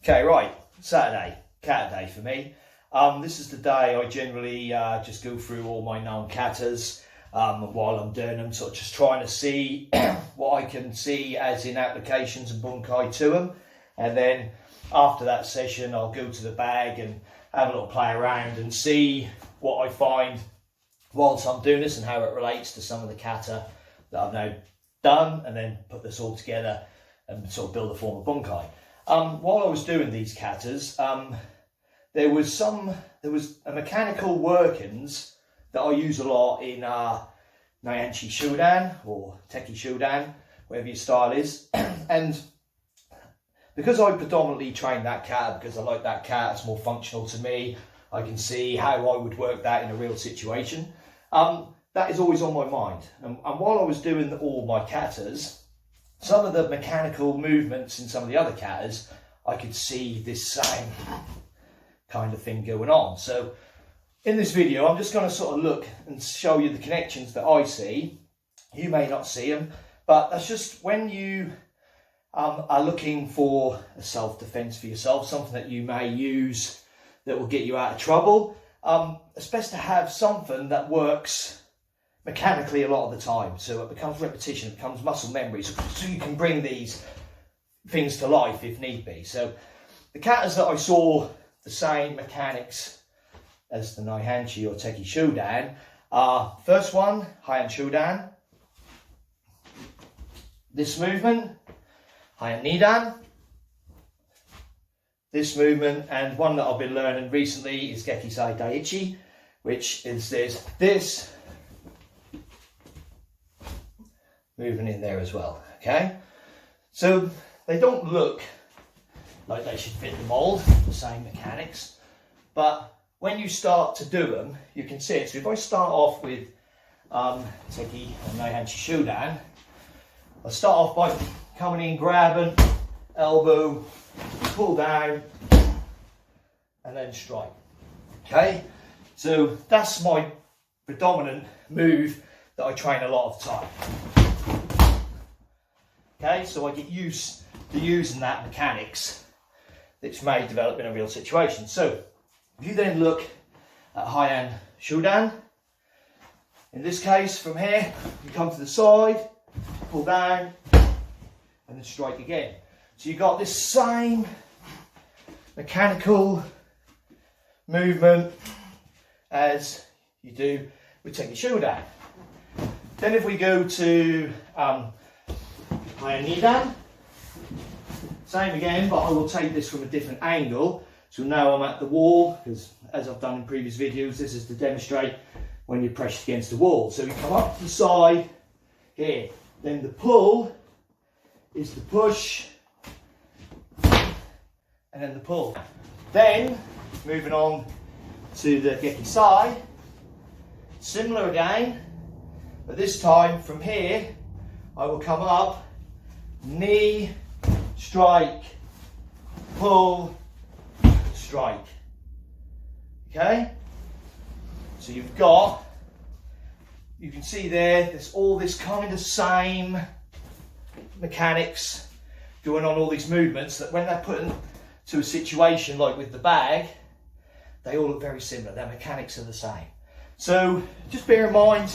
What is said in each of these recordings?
Okay, right, Saturday, kata day for me. This is the day I generally just go through all my known katas while I'm doing them, sort of just trying to see what I can see as in applications and bunkai to them. And then after that session, I'll go to the bag and have a little play around and see what I find whilst I'm doing this and how it relates to some of the kata that I've now done, and then put this all together and sort of build a form of bunkai. While I was doing these katas, there was a mechanical workings that I use a lot in Naihanchi Shodan or Teki Shodan, whatever your style is. And because I predominantly train that kata, because I like that kata, it's more functional to me, I can see how I would work that in a real situation. That is always on my mind. And while I was doing all my katas, some of the mechanical movements in some of the other katas, I could see this same kind of thing going on. So in this video, I'm just going to sort of look and show you the connections that I see. You may not see them, but that's just when you are looking for a self-defense for yourself, something that you may use that will get you out of trouble. It's best to have something that works mechanically a lot of the time, so it becomes repetition, it becomes muscle memory, so you can bring these things to life if need be. So the katas that I saw the same mechanics as the Naihanchi or Teki Shodan are, first one, Heian Shodan, this movement, Heian Nidan, this movement, and one that I've been learning recently is Gekisai Daiichi, which is this movement in there as well. Okay, so they don't look like they should fit the mold, the same mechanics, but when you start to do them, you can see it. So if I start off with Teki and Naihanchi Shodan, I'll start off by coming in, grabbing, elbow, pull down, and then strike. Okay, so that's my predominant move that I train a lot of the time. Okay, so I get used to using that mechanics which may develop in a real situation. So if you then look at Heian Shodan, in this case from here, you come to the side, pull down, and then strike again. So you've got this same mechanical movement as you do with Teki Shodan. Then if we go to Heian Nidan, same again, but I will take this from a different angle. So now I'm at the wall, because as I've done in previous videos, this is to demonstrate when you're pressed against the wall. So you come up to the side here, then the pull is the push, and then the pull. Then moving on to the Gekisai, similar again, but this time from here I will come up, knee, strike, pull, strike. Okay, so you can see there's all this kind of same mechanics going on, all these movements that when they're put into a situation like with the bag, they all look very similar. Their mechanics are the same. So just bear in mind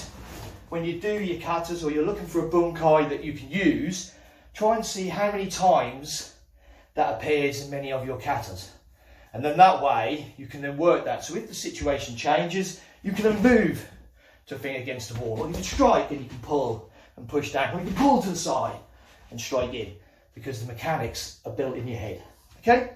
when you do your katas or you're looking for a bunkai that you can use, try and see how many times that appears in many of your katas. And then that way you can then work that. So if the situation changes, you can then move to a thing against the wall, or you can strike and you can pull and push down, or you can pull to the side and strike in, because the mechanics are built in your head. Okay?